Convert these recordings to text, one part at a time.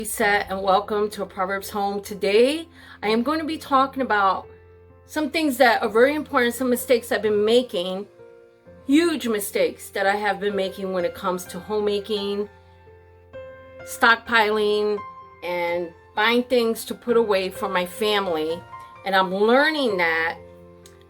Reset and welcome to a Proverbs Home. Today I am going to be talking about some things that are very important, some mistakes I've been making, huge mistakes that I have been making when it comes to homemaking, stockpiling, and buying things to put away for my family. And I'm learning that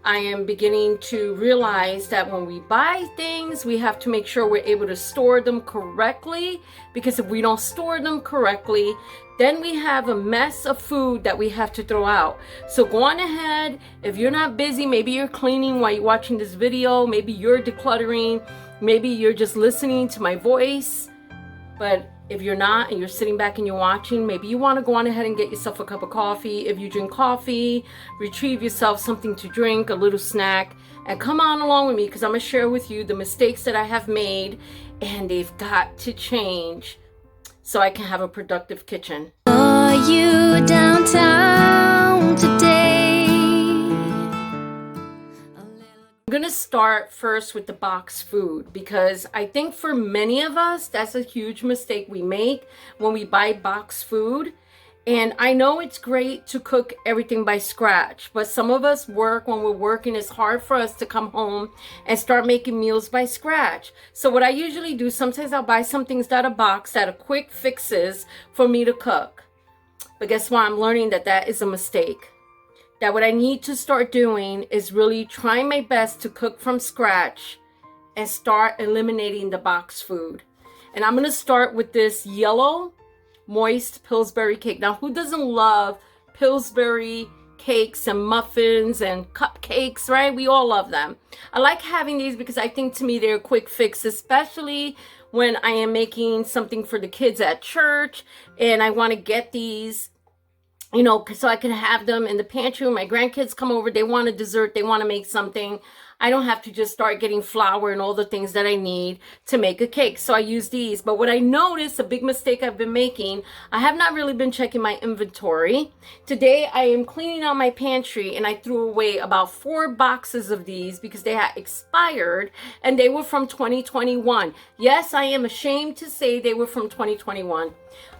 I am beginning to realize that when we buy things, we have to make sure we're able to store them correctly, because if we don't store them correctly, then we have a mess of food that we have to throw out. So go on ahead. If you're not busy, maybe you're cleaning while you're watching this video, maybe you're decluttering, maybe you're just listening to my voice. But if you're not and you're sitting back and you're watching, maybe you want to go on ahead and get yourself a cup of coffee. If you drink coffee, retrieve yourself something to drink, a little snack, and come on along with me, because I'm going to share with you the mistakes that I have made, and they've got to change so I can have a productive kitchen. Are you downtown today? I'm going to start first with the box food, because I think for many of us, that's a huge mistake we make when we buy box food. And I know it's great to cook everything by scratch, but some of us work, when we're working, it's hard for us to come home and start making meals by scratch. So what I usually do, sometimes I'll buy some things out of box that are quick fixes for me to cook. But guess what? I'm learning that that is a mistake. That what I need to start doing is really trying my best to cook from scratch and start eliminating the box food. And I'm going to start with this yellow moist Pillsbury cake. Now, who doesn't love Pillsbury cakes and muffins and cupcakes, right? We all love them. I like having these because I think, to me, they're a quick fix, especially when I am making something for the kids at church and I want to get these, you know, so I can have them in the pantry when my grandkids come over. They want a dessert, they want to make something. I don't have to just start getting flour and all the things that I need to make a cake. So I use these. But what I noticed, a big mistake I've been making, I have not really been checking my inventory. Today I am cleaning out my pantry and I threw away about 4 boxes of these because they had expired and they were from 2021. Yes, I am ashamed to say they were from 2021.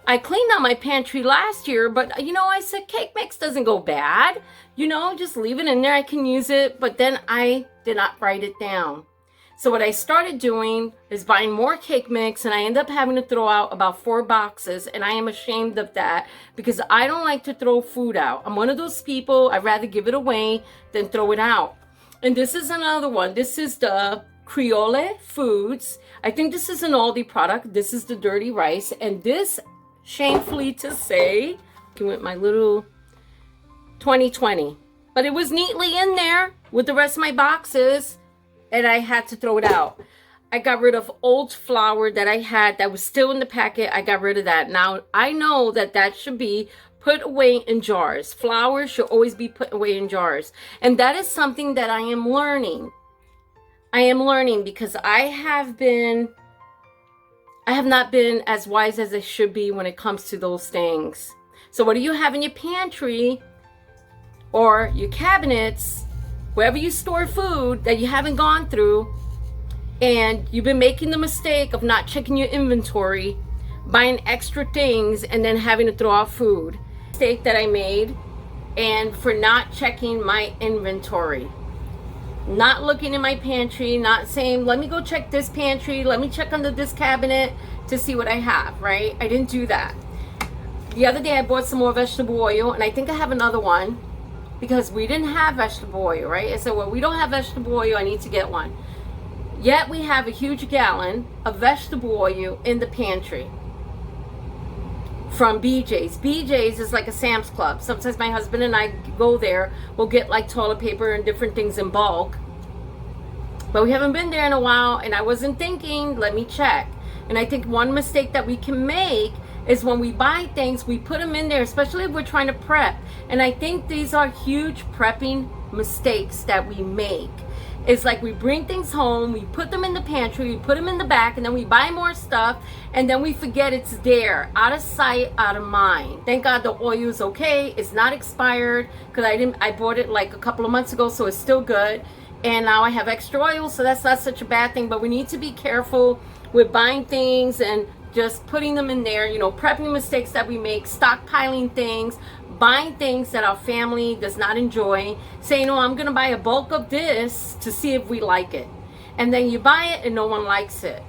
I cleaned out my pantry last year, but I said cake mix doesn't go bad. Just leave it in there. I can use it. But then I did not write it down. So what I started doing is buying more cake mix, and I end up having to throw out about 4 boxes. And I am ashamed of that because I don't like to throw food out. I'm one of those people, I'd rather give it away than throw it out. And this is another one. This is the Creole Foods. I think this is an Aldi product. This is the dirty rice. And this, shamefully to say, with my little 2020, but it was neatly in there with the rest of my boxes, and I had to throw it out. I got rid of old flour that I had that was still in the packet. I got rid of that. Now I know that that should be put away in jars. Flour should always be put away in jars, and that is something that I am learning. Because I have not been as wise as I should be when it comes to those things. So what do you have in your pantry or your cabinets, wherever you store food that you haven't gone through, and you've been making the mistake of not checking your inventory, buying extra things, and then having to throw out food? Mistake that I made, and for not checking my inventory. Not looking in my pantry, not saying, let me go check this pantry, let me check under this cabinet to see what I have, right? I didn't do that. The other day I bought some more vegetable oil, and I think I have another one because we didn't have vegetable oil, right? I said, well, we don't have vegetable oil, I need to get one. Yet we have a huge gallon of vegetable oil in the pantry from BJ's. BJ's is like a Sam's Club. Sometimes my husband and I go there. We'll get like toilet paper and different things in bulk. But we haven't been there in a while, and I wasn't thinking, let me check. And I think one mistake that we can make is when we buy things, we put them in there, especially if we're trying to prep. And I think these are huge prepping mistakes that we make. It's like we bring things home, we put them in the pantry, we put them in the back, and then we buy more stuff, and then we forget it's there. Out of sight, out of mind. Thank God the oil is okay. It's not expired, because I bought it like a couple of months ago, so it's still good. And now I have extra oil, so that's not such a bad thing. But we need to be careful with buying things and just putting them in there, you know, prepping mistakes that we make, stockpiling things, buying things that our family does not enjoy, saying, oh, I'm gonna buy a bulk of this to see if we like it. And then you buy it and no one likes it.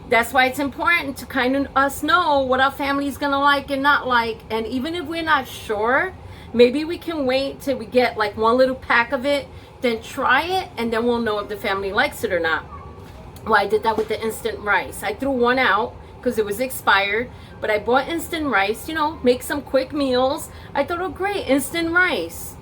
That's why it's important to kind of us know what our family is gonna like and not like. And even if we're not sure, maybe we can wait till we get like one little pack of it, then try it, and then we'll know if the family likes it or not. Well, I did that with the instant rice. I threw one out because it was expired, but I bought instant rice, you know, make some quick meals. I thought, oh great, instant rice.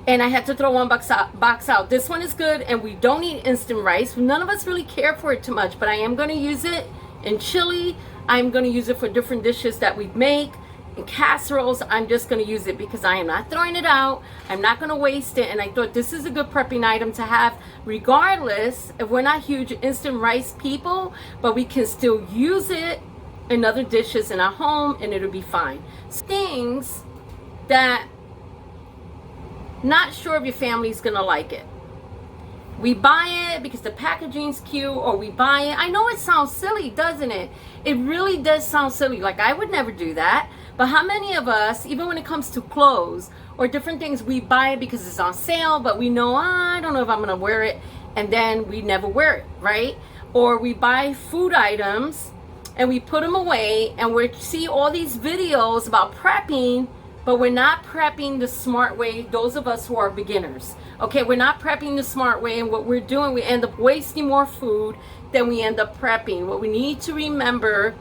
And I had to throw one box out. This one is good, and we don't eat instant rice. None of us really care for it too much, but I am going to use it in chili. I'm going to use it for different dishes that we make. In casseroles, I'm just going to use it because I am not throwing it out. I'm not going to waste it. And I thought this is a good prepping item to have, regardless if we're not huge instant rice people, but we can still use it in other dishes in our home and it'll be fine. Things that not sure if your family's gonna like it. We buy it because the packaging's cute, or we buy it. I know it sounds silly, doesn't it? It really does sound silly. Like, I would never do that. But how many of us, even when it comes to clothes or different things, we buy it because it's on sale, but we know, I don't know if I'm gonna wear it, and then we never wear it, right? Or we buy food items and we put them away, and we see all these videos about prepping, but we're not prepping the smart way. Those of us who are beginners, okay, we're not prepping the smart way, and what we're doing, we end up wasting more food than we end up prepping. What we need to remember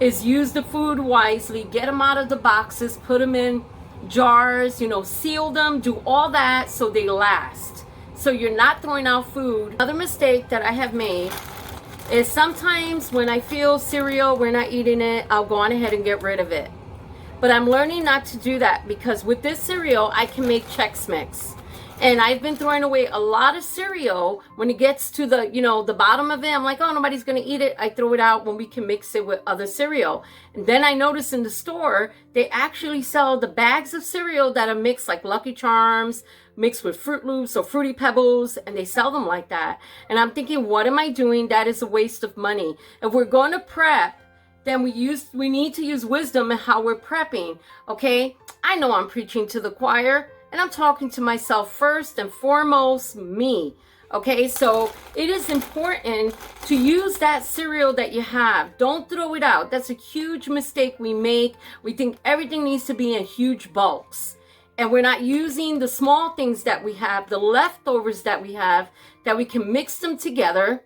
is use the food wisely, get them out of the boxes, put them in jars, you know, seal them, do all that so they last. So you're not throwing out food. Another mistake that I have made is sometimes when I feel cereal, we're not eating it, I'll go on ahead and get rid of it. But I'm learning not to do that, because with this cereal, I can make Chex Mix. And I've been throwing away a lot of cereal. When it gets to the, you know, the bottom of it, I'm like, oh, nobody's going to eat it. I throw it out when we can mix it with other cereal. And then I notice in the store, they actually sell the bags of cereal that are mixed, like Lucky Charms, mixed with Fruit Loops or Fruity Pebbles, and they sell them like that. And I'm thinking, what am I doing? That is a waste of money. If we're going to prep, then we need to use wisdom in how we're prepping, okay? I know I'm preaching to the choir, and I'm talking to myself first and foremost, me, okay? So it is important to use that cereal that you have. Don't throw it out. That's a huge mistake we make. We think everything needs to be in huge bulks, and we're not using the small things that we have, the leftovers that we have, that we can mix them together,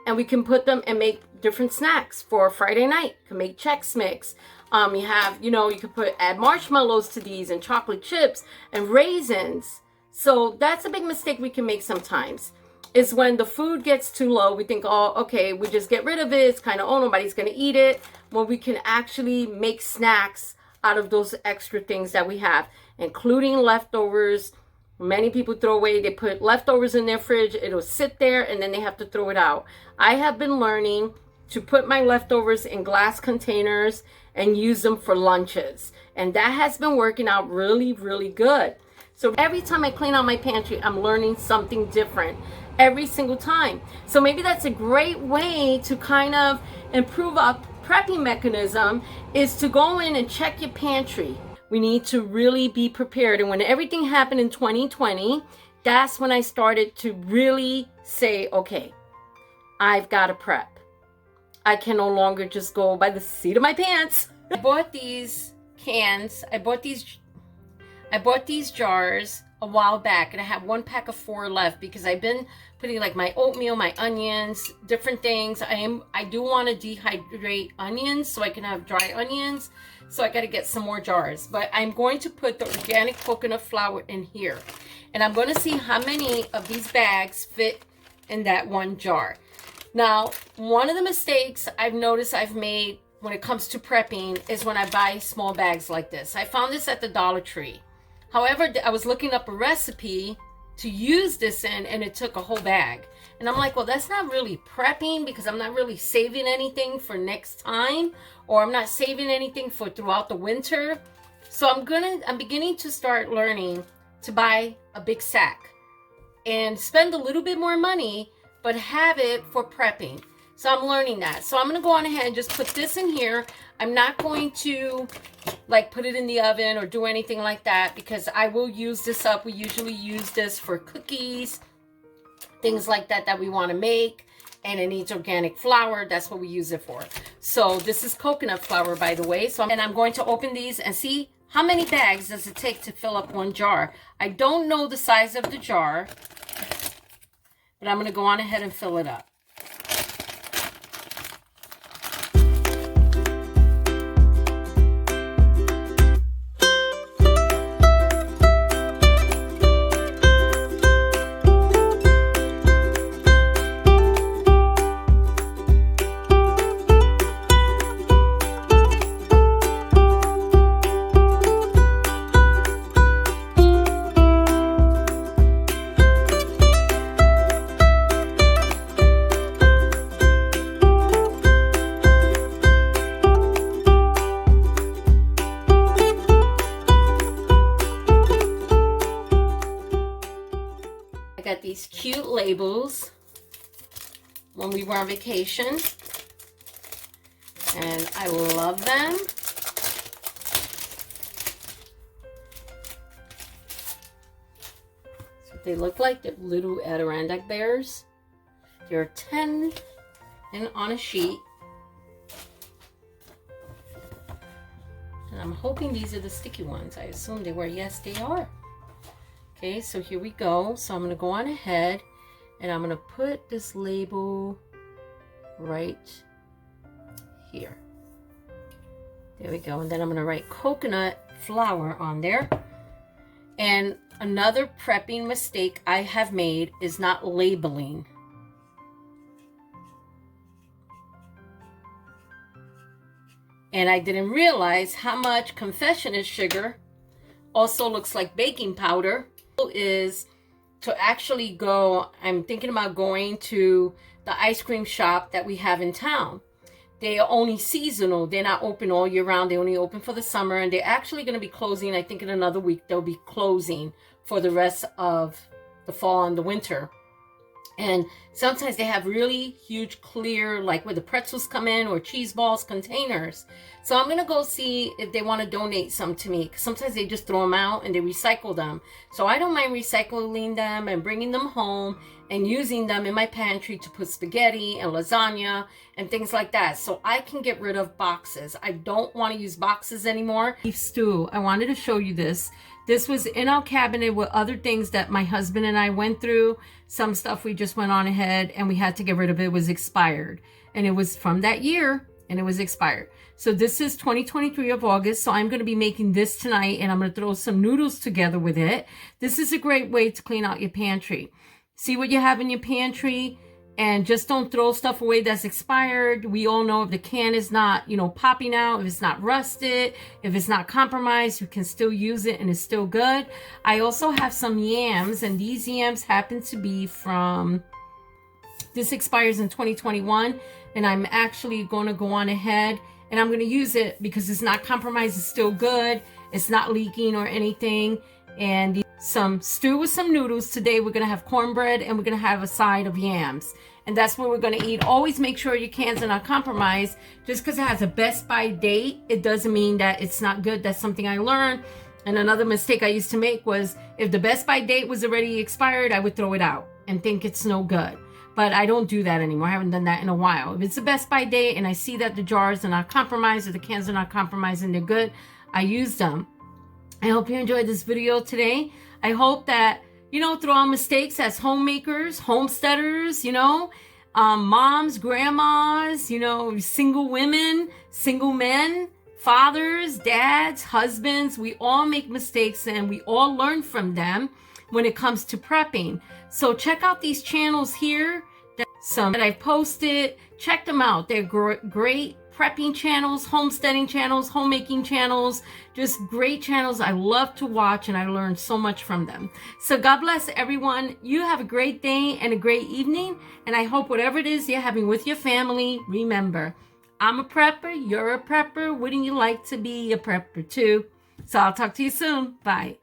and we can put them and make different snacks for Friday night. You can make Chex Mix. You have, you know, you could add marshmallows to these, and chocolate chips and raisins. So that's a big mistake we can make sometimes, is when the food gets too low, we think, oh, okay, we just get rid of it. It's kind of, oh, nobody's going to eat it. When we can actually make snacks out of those extra things that we have, including leftovers. Many people throw away, they put leftovers in their fridge, it'll sit there, and then they have to throw it out. I have been learning to put my leftovers in glass containers and use them for lunches. And that has been working out really, really good. So every time I clean out my pantry, I'm learning something different every single time. So maybe that's a great way to kind of improve our prepping mechanism, is to go in and check your pantry. We need to really be prepared. And when everything happened in 2020, that's when I started to really say, okay, I've got to prep. I can no longer just go by the seat of my pants. I bought these cans. I bought these jars a while back, and I have 1 pack of 4 left because I've been putting like my oatmeal, my onions, different things. I do want to dehydrate onions so I can have dry onions. So I got to get some more jars, but I'm going to put the organic coconut flour in here, and I'm going to see how many of these bags fit in that one jar. Now, one of the mistakes I've noticed I've made when it comes to prepping is when I buy small bags like this. I found this at the Dollar Tree. However, I was looking up a recipe to use this in, and it took a whole bag. And I'm like, well, that's not really prepping, because I'm not really saving anything for next time, or I'm not saving anything for throughout the winter. So I'm beginning to start learning to buy a big sack and spend a little bit more money, but have it for prepping. So I'm learning that. So I'm going to go on ahead and just put this in here. I'm not going to like put it in the oven or do anything like that because I will use this up. We usually use this for cookies, things like that that we want to make. And it needs organic flour. That's what we use it for. So this is coconut flour, by the way. So I'm going to open these and see how many bags does it take to fill up one jar. I don't know the size of the jar, but I'm going to go on ahead and fill it up. I got these cute labels when we were on vacation, and I love them. That's what they look like. They're little Adirondack bears. There are 10 and on a sheet. And I'm hoping these are the sticky ones. I assume they were. Yes, they are. Okay, so here we go. So I'm going to go on ahead and I'm going to put this label right here. There we go. And then I'm going to write coconut flour on there. And another prepping mistake I have made is not labeling. And I didn't realize how much confectioner's sugar also looks like baking powder. Is to actually go, I'm thinking about going to the ice cream shop that we have in town. They are only seasonal. They're not open all year round. They only open for the summer, and they're actually going to be closing. I think in another week they'll be closing for the rest of the fall and the winter. And sometimes they have really huge clear, like where the pretzels come in or cheese balls containers. So I'm going to go see if they want to donate some to me. Sometimes they just throw them out and they recycle them. So I don't mind recycling them and bringing them home and using them in my pantry to put spaghetti and lasagna and things like that. So I can get rid of boxes. I don't want to use boxes anymore. Beef stew. I wanted to show you this. This was in our cabinet with other things that my husband and I went through. Some stuff we just went on ahead and we had to get rid of. It was expired. And it was from that year and it was expired. So this is 2023 of August. So I'm going to be making this tonight and I'm going to throw some noodles together with it. This is a great way to clean out your pantry. See what you have in your pantry and just don't throw stuff away that's expired. We all know if the can is not, popping out, if it's not rusted, if it's not compromised, you can still use it and it's still good. I also have some yams, and these yams happen to be from, this expires in 2021, and I'm actually going to go on ahead and I'm going to use it because it's not compromised, it's still good, it's not leaking or anything. And some stew with some noodles. Today we're going to have cornbread and we're going to have a side of yams. And that's what we're going to eat. Always make sure your cans are not compromised. Just because it has a best by date, it doesn't mean that it's not good. That's something I learned. And another mistake I used to make was if the best by date was already expired, I would throw it out and think it's no good. But I don't do that anymore. I haven't done that in a while. If it's the best by date and I see that the jars are not compromised or the cans are not compromised and they're good, I use them. I hope you enjoyed this video today. I hope that, through our mistakes as homemakers, homesteaders, moms, grandmas, single women, single men, fathers, dads, husbands, we all make mistakes and we all learn from them when it comes to prepping. So check out these channels here, some that I've posted. Check them out. They're great prepping channels, homesteading channels, homemaking channels, just great channels I love to watch and I learned so much from them. So God bless everyone. You have a great day and a great evening, and I hope whatever it is you're having with your family, remember, I'm a prepper, you're a prepper. Wouldn't you like to be a prepper too? So I'll talk to you soon. Bye.